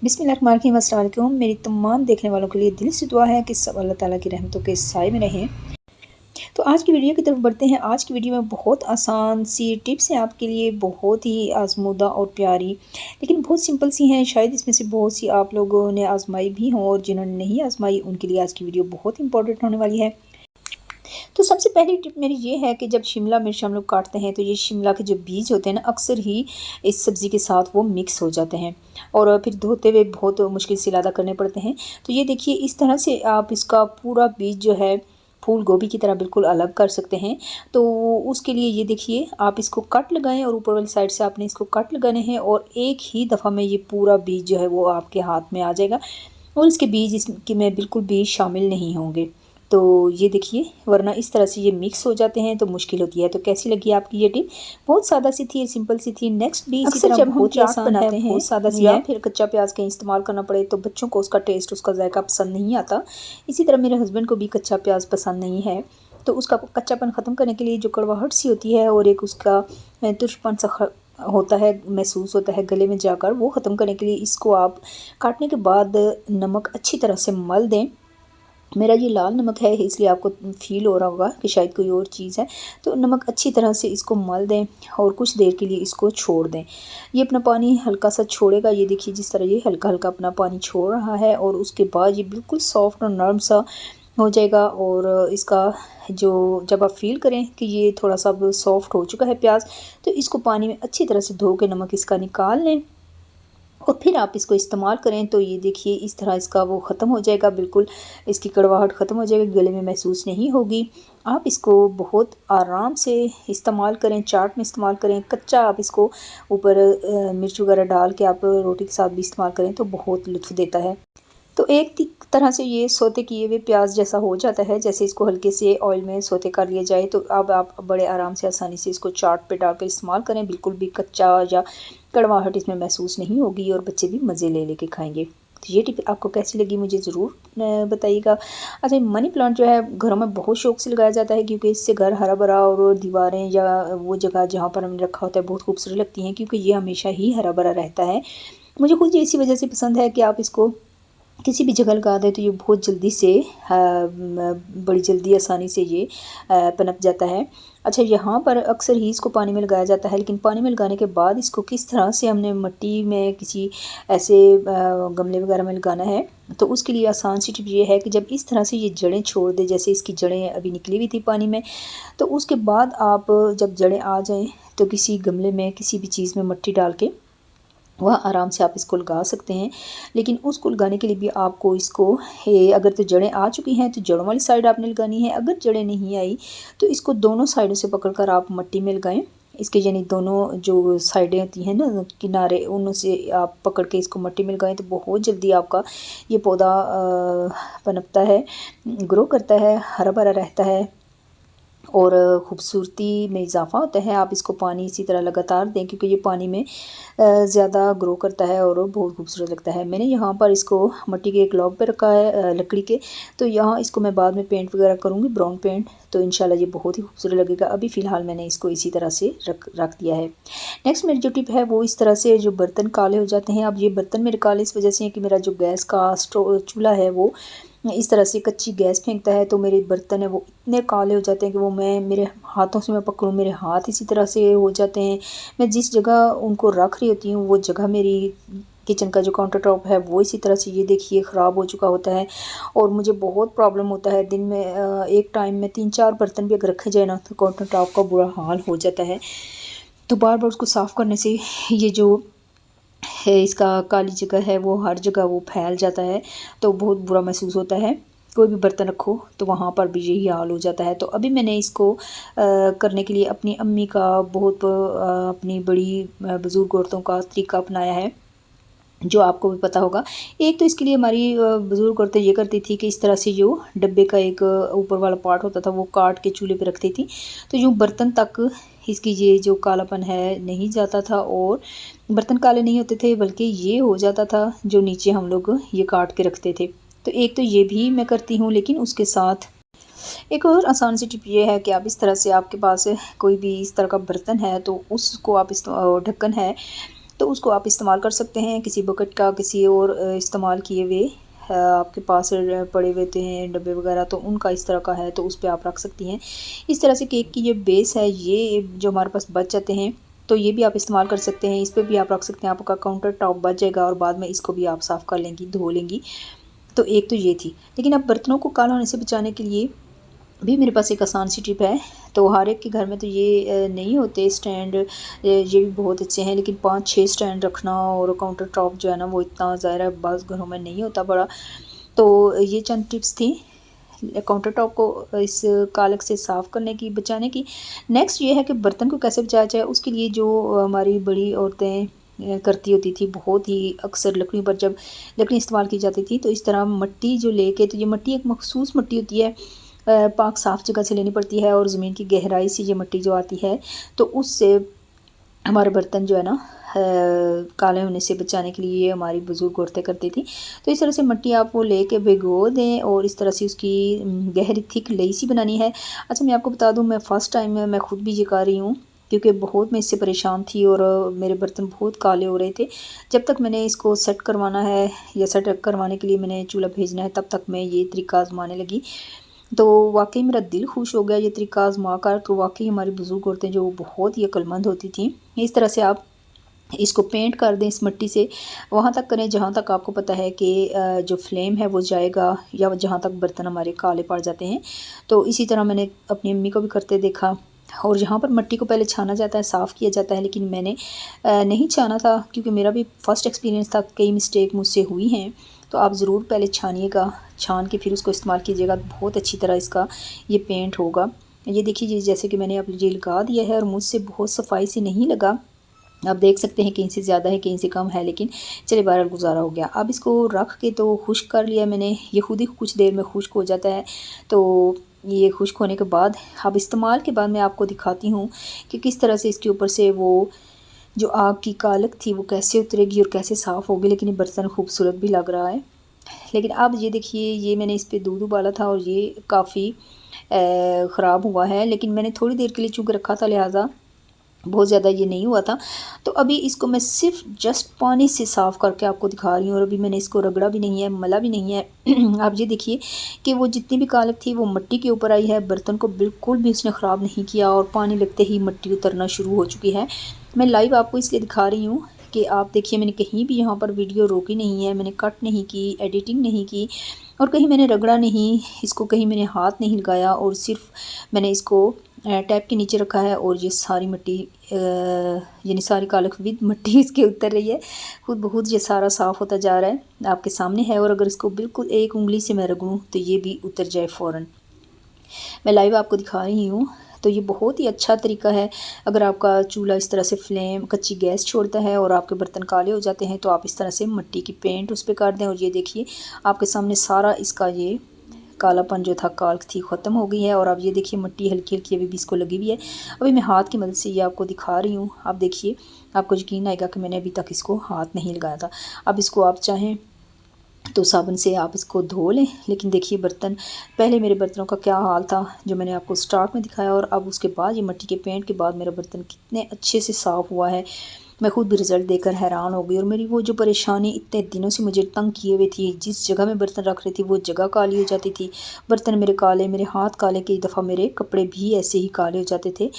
बिस्मिल्लाहिर्रहमानिर्रहीम, अस्सलाम वालेकुम। मेरी तमाम देखने वालों के लिए दिल से दुआ है कि सब अल्लाह ताला की रहमतों के साए में रहें। तो आज की वीडियो की तरफ बढ़ते हैं। आज की वीडियो में बहुत आसान सी टिप्स हैं आपके लिए, बहुत ही आजमूदा और प्यारी, लेकिन बहुत सिंपल सी हैं। शायद इसमें से बहुत सी आप लोगों ने आजमाई भी हों और जिन्होंने नहीं आजमाई उनके लिए आज की वीडियो बहुत इंपॉर्टेंट होने वाली है। तो सबसे पहली टिप मेरी ये है कि जब शिमला मिर्च हम लोग काटते हैं तो ये शिमला के जो बीज होते हैं ना, अक्सर ही इस सब्ज़ी के साथ वो मिक्स हो जाते हैं और फिर धोते हुए बहुत मुश्किल से इलादा करने पड़ते हैं। तो ये देखिए, इस तरह से आप इसका पूरा बीज जो है फूल गोभी की तरह बिल्कुल अलग कर सकते हैं। तो उसके लिए ये देखिए, आप इसको कट लगाएं और ऊपर वाली साइड से आपने इसको कट लगाने हैं और एक ही दफ़ा में ये पूरा बीज जो है वो आपके हाथ में आ जाएगा और इसके बीज इसके में बिल्कुल भी शामिल नहीं होंगे। तो ये देखिए, वरना इस तरह से ये मिक्स हो जाते हैं तो मुश्किल होती है। तो कैसी लगी आपकी ये टिप? बहुत सादा सी थी, सिंपल सी थी। नेक्स्ट भी इसी तरह जब हम बहुत ही चाट आसान बनाते हैं बहुत सादा सी या है। फिर कच्चा प्याज का इस्तेमाल करना पड़े तो बच्चों को उसका टेस्ट, उसका जायका पसंद नहीं आता। इसी तरह मेरे हस्बैंड को भी कच्चा प्याज पसंद नहीं है। तो उसका कच्चापन ख़त्म करने के लिए जो कड़वाहट सी होती है और एक उसका तुरपन सा होता है, महसूस होता है गले में जाकर, वो ख़त्म करने के लिए इसको आप काटने के बाद नमक अच्छी तरह से मल दें। मेरा ये लाल नमक है इसलिए आपको फ़ील हो रहा होगा कि शायद कोई और चीज़ है। तो नमक अच्छी तरह से इसको मल दें और कुछ देर के लिए इसको छोड़ दें। ये अपना पानी हल्का सा छोड़ेगा। ये देखिए, जिस तरह ये हल्का हल्का अपना पानी छोड़ रहा है और उसके बाद ये बिल्कुल सॉफ्ट और नरम सा हो जाएगा। और इसका जो जब आप फ़ील करें कि ये थोड़ा सा अब सॉफ्ट हो चुका है प्याज, तो इसको पानी में अच्छी तरह से धो के नमक इसका निकाल लें और फिर आप इसको इस्तेमाल करें। तो ये देखिए, इस तरह इसका वो ख़त्म हो जाएगा, बिल्कुल इसकी कड़वाहट ख़त्म हो जाएगी, गले में महसूस नहीं होगी। आप इसको बहुत आराम से इस्तेमाल करें, चाट में इस्तेमाल करें, कच्चा आप इसको ऊपर मिर्च वगैरह डाल के आप रोटी के साथ भी इस्तेमाल करें तो बहुत लुत्फ़ देता है। तो एक तरह से ये सोते किए हुए प्याज जैसा हो जाता है। जैसे इसको हल्के से ऑयल में सोते कर लिया जाए तो अब आप बड़े आराम से आसानी से इसको चाट पे डाल कर इस्तेमाल करें। बिल्कुल भी कच्चा या कड़वाहट इसमें महसूस नहीं होगी और बच्चे भी मज़े ले लेके खाएंगे। तो ये टिप आपको कैसी लगी मुझे ज़रूर बताइएगा। अच्छा, मनी प्लांट जो है घरों में बहुत शौक से लगाया जाता है क्योंकि इससे घर हरा भरा और दीवारें या वो जगह जहाँ पर हमने रखा होता है बहुत खूबसूरत लगती हैं, क्योंकि ये हमेशा ही हरा भरा रहता है। मुझे खुद ये इसी वजह से पसंद है कि आप इसको किसी भी जगह लगा दें तो ये बहुत जल्दी से बड़ी जल्दी आसानी से ये पनप जाता है। अच्छा, यहाँ पर अक्सर ही इसको पानी में लगाया जाता है, लेकिन पानी में लगाने के बाद इसको किस तरह से हमने मिट्टी में किसी ऐसे गमले वगैरह में लगाना है, तो उसके लिए आसान सी टिप ये है कि जब इस तरह से ये जड़ें छोड़ दे, जैसे इसकी जड़ें अभी निकली हुई थी पानी में, तो उसके बाद आप जब जड़ें आ जाएँ तो किसी गमले में किसी भी चीज़ में मिट्टी डाल के वह आराम से आप इसको लगा सकते हैं। लेकिन उसको लगाने के लिए भी आपको इसको अगर तो जड़ें आ चुकी हैं तो जड़ों वाली साइड आपने लगानी है। अगर जड़ें नहीं आई तो इसको दोनों साइडों से पकड़कर आप मिट्टी में लगाएं। इसके यानी दोनों जो साइडें होती हैं ना, किनारे, उनों से आप पकड़ के इसको मिट्टी में लगाएं तो बहुत जल्दी आपका ये पौधा पनपता है, ग्रो करता है, हरा भरा रहता है और ख़ूबसूरती में इजाफ़ा होता है। आप इसको पानी इसी तरह लगातार दें क्योंकि ये पानी में ज़्यादा ग्रो करता है और बहुत खूबसूरत लगता है। मैंने यहाँ पर इसको मिट्टी के एक लॉग पे रखा है लकड़ी के, तो यहाँ इसको मैं बाद में पेंट वगैरह करूँगी, ब्राउन पेंट, तो इंशाल्लाह ये बहुत ही खूबसूरत लगेगा। अभी फ़िलहाल मैंने इसको इसी तरह से रख दिया है। नेक्स्ट मेरी जो टिप है वो इस तरह से, जो बर्तन काले हो जाते हैं, अब ये बर्तन मेरे काले इस वजह से हैं कि मेरा जो गैस का चूल्हा है वो इस तरह से कच्ची गैस फेंकता है, तो मेरे बर्तन है वो इतने काले हो जाते हैं कि वो मेरे हाथों से मैं पकड़ूँ मेरे हाथ इसी तरह से हो जाते हैं। मैं जिस जगह उनको रख रही होती हूँ वो जगह मेरी किचन का जो काउंटर टॉप है वो इसी तरह से ये देखिए ख़राब हो चुका होता है और मुझे बहुत प्रॉब्लम होता है। दिन में एक टाइम में 3-4 बर्तन भी अगर रखे जाए ना तो काउंटर टॉप का बुरा हाल हो जाता है। तो बार बार उसको साफ़ करने से ये जो है इसका काली जगह है वो हर जगह वो फैल जाता है, तो बहुत बुरा महसूस होता है। कोई भी बर्तन रखो तो वहाँ पर भी यही हाल हो जाता है। तो अभी मैंने इसको करने के लिए अपनी अम्मी का बहुत अपनी बड़ी बुज़ुर्ग औरतों का तरीका अपनाया है, जो आपको भी पता होगा। एक तो इसके लिए हमारी बुज़ुर्ग औरतें ये करती थी कि इस तरह से जो डब्बे का एक ऊपर वाला पार्ट होता था वो काट के चूल्हे पे रखती थी, तो यूँ बर्तन तक इसकी ये जो कालापन है नहीं जाता था और बर्तन काले नहीं होते थे, बल्कि ये हो जाता था जो नीचे हम लोग ये काट के रखते थे। तो एक तो ये भी मैं करती हूँ, लेकिन उसके साथ एक और आसान सी टिप ये है कि आप इस तरह से, आपके पास कोई भी इस तरह का बर्तन है तो उसको आप इस ढक्कन है तो उसको आप इस्तेमाल कर सकते हैं। किसी बकेट का किसी और इस्तेमाल किए हुए आपके पास पड़े हुए हैं डब्बे वगैरह, तो उनका इस तरह का है तो उस पर आप रख सकती हैं। इस तरह से केक की जो बेस है ये जो हमारे पास बच जाते हैं तो ये भी आप इस्तेमाल कर सकते हैं। इस पर भी आप रख सकते हैं, आपका काउंटर टॉप बच जाएगा और बाद में इसको भी आप साफ़ कर लेंगी, धो लेंगी। तो एक तो ये थी। लेकिन अब बर्तनों को काला होने से बचाने के लिए भी मेरे पास एक आसान सी टिप है। तो हर एक के घर में तो ये नहीं होते स्टैंड, ये भी बहुत अच्छे हैं, लेकिन 5-6 स्टैंड रखना और काउंटर टॉप जो है ना वो इतना ज़ाहिर है बाज़ घरों में नहीं होता बड़ा। तो ये चंद टिप्स थी काउंटर टॉप को इस कालक से साफ़ करने की, बचाने की। नेक्स्ट ये है कि बर्तन को कैसे बचाया जाए, उसके लिए जो हमारी बड़ी औरतें करती होती थी बहुत ही अक्सर लकड़ियों पर, जब लकड़ी इस्तेमाल की जाती थी तो इस तरह मिट्टी जो लेके, तो ये मिट्टी एक मखसूस मिट्टी होती है, पाक साफ़ जगह से लेनी पड़ती है और ज़मीन की गहराई से ये मिट्टी जो आती है तो उससे हमारे बर्तन जो है ना काले होने से बचाने के लिए हमारी बुज़ुर्ग औरतें करती थी। तो इस तरह से मिट्टी आप वो लेके भिगो दें और इस तरह से उसकी गहरी थिक लेई सी बनानी है। अच्छा, मैं आपको बता दूं, मैं फ़र्स्ट टाइम में मैं ख़ुद भी ये कर रही हूँ क्योंकि बहुत मैं इससे परेशान थी और मेरे बर्तन बहुत काले हो रहे थे। जब तक मैंने इसको सेट करवाना है या सेट करवाने के लिए मैंने चूल्हा भेजना है तब तक मैं ये तरीका आज़माने लगी। तो वाक़ई मेरा दिल खुश हो गया ये तरीका आज़मा कर। तो वाक़ई हमारी बुज़ुर्ग औरतें जो बहुत ही अक्लमंद होती थीं। इस तरह से आप इसको पेंट कर दें इस मिट्टी से, वहाँ तक करें जहाँ तक आपको पता है कि जो फ्लेम है वो जाएगा या जहाँ तक बर्तन हमारे काले पड़ जाते हैं। तो इसी तरह मैंने अपनी अम्मी को भी करते देखा। और यहाँ पर मिट्टी को पहले छाना जाता है, साफ़ किया जाता है, लेकिन मैंने नहीं छाना था क्योंकि मेरा भी फ़र्स्ट एक्सपीरियंस था, कई मिस्टेक मुझसे हुई हैं। तो आप ज़रूर पहले छानिएगा, छान के फिर उसको इस्तेमाल कीजिएगा, बहुत अच्छी तरह इसका ये पेंट होगा। ये देखिए जैसे कि मैंने अब ये लगा दिया है और मुझसे बहुत सफाई से नहीं लगा, आप देख सकते हैं कहीं से ज़्यादा है कहीं से कम है, लेकिन चलिए बहरहाल गुजारा हो गया। अब इसको रख के तो खुश्क कर लिया मैंने, ये खुद ही कुछ देर में खुश्क हो जाता है। तो ये खुश्क होने के बाद अब इस्तेमाल के बाद मैं आपको दिखाती हूँ कि किस तरह से इसके ऊपर से वो जो आग की कालक थी वो कैसे उतरेगी और कैसे साफ़ होगी। लेकिन ये बर्तन खूबसूरत भी लग रहा है। लेकिन अब ये देखिए, ये मैंने इस पर दूध उबाला था और ये काफ़ी ख़राब हुआ है, लेकिन मैंने थोड़ी देर के लिए चूँकि रखा था लिहाजा बहुत ज़्यादा ये नहीं हुआ था। तो अभी इसको मैं सिर्फ जस्ट पानी से साफ़ करके आपको दिखा रही हूँ और अभी मैंने इसको रगड़ा भी नहीं है, मला भी नहीं है। आप ये देखिए कि वो जितनी भी कालक थी वो मिट्टी के ऊपर आई है, बर्तन को बिल्कुल भी उसने ख़राब नहीं किया और पानी लगते ही मिट्टी उतरना शुरू हो चुकी है। मैं लाइव आपको इसलिए दिखा रही हूँ कि आप देखिए, मैंने कहीं भी यहाँ पर वीडियो रोकी नहीं है, मैंने कट नहीं की, एडिटिंग नहीं की और कहीं मैंने रगड़ा नहीं इसको, कहीं मैंने हाथ नहीं लगाया और सिर्फ मैंने इसको टैप के नीचे रखा है और ये सारी मिट्टी यानी सारी कालक विद मिट्टी इसके उतर रही है। खुद बहुत ये सारा साफ़ होता जा रहा है, आपके सामने है। और अगर इसको बिल्कुल एक उंगली से मैं रगड़ूँ तो ये भी उतर जाए फ़ौरन। मैं लाइव आपको दिखा रही हूँ। तो ये बहुत ही अच्छा तरीका है। अगर आपका चूल्हा इस तरह से फ्लेम कच्ची गैस छोड़ता है और आपके बर्तन काले हो जाते हैं तो आप इस तरह से मिट्टी की पेंट उस पर कर दें और ये देखिए आपके सामने सारा इसका ये कालापन जो था, काल्क थी, ख़त्म हो गई है। और अब ये देखिए मिट्टी हल्की हल्की अभी भी इसको लगी हुई है। अभी मैं हाथ की मदद से ये आपको दिखा रही हूँ। आप देखिए, आपको यकीन आएगा कि मैंने अभी तक इसको हाथ नहीं लगाया था। अब इसको आप चाहें तो साबुन से आप इसको धो लें। लेकिन देखिए बर्तन, पहले मेरे बर्तनों का क्या हाल था जो मैंने आपको स्टार्ट में दिखाया, और अब उसके बाद ये मिट्टी के पेंट के बाद मेरा बर्तन कितने अच्छे से साफ़ हुआ है। मैं खुद भी रिज़ल्ट देखकर हैरान हो गई। और मेरी वो जो परेशानी इतने दिनों से मुझे तंग किए हुए थी, जिस जगह में बर्तन रख रही थी वो जगह काली हो जाती थी, बर्तन मेरे काले, मेरे हाथ काले, कई दफ़ा मेरे कपड़े भी ऐसे ही काले हो जाते थे।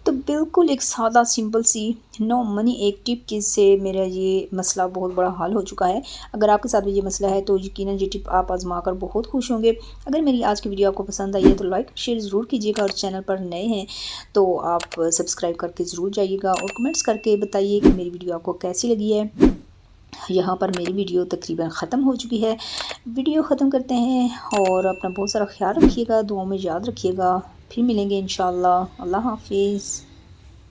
तो बिल्कुल एक सादा सिंपल सी नो मनी एक टिप की से मेरा ये मसला बहुत बड़ा हल हो चुका है। अगर आपके साथ भी ये मसला है तो यकीनन ये टिप आप आजमा कर बहुत खुश होंगे। अगर मेरी आज की वीडियो आपको पसंद आई है तो लाइक शेयर ज़रूर कीजिएगा, और चैनल पर नए हैं तो आप सब्सक्राइब करके ज़रूर जाइएगा और कमेंट्स करके बताइए कि मेरी वीडियो आपको कैसी लगी है। यहाँ पर मेरी वीडियो तकरीबन ख़त्म हो चुकी है। वीडियो ख़त्म करते हैं और अपना बहुत सारा ख्याल रखिएगा, दुआओं में याद रखिएगा। फिर मिलेंगे इंशाअल्लाह। अल्लाह हाफिज़।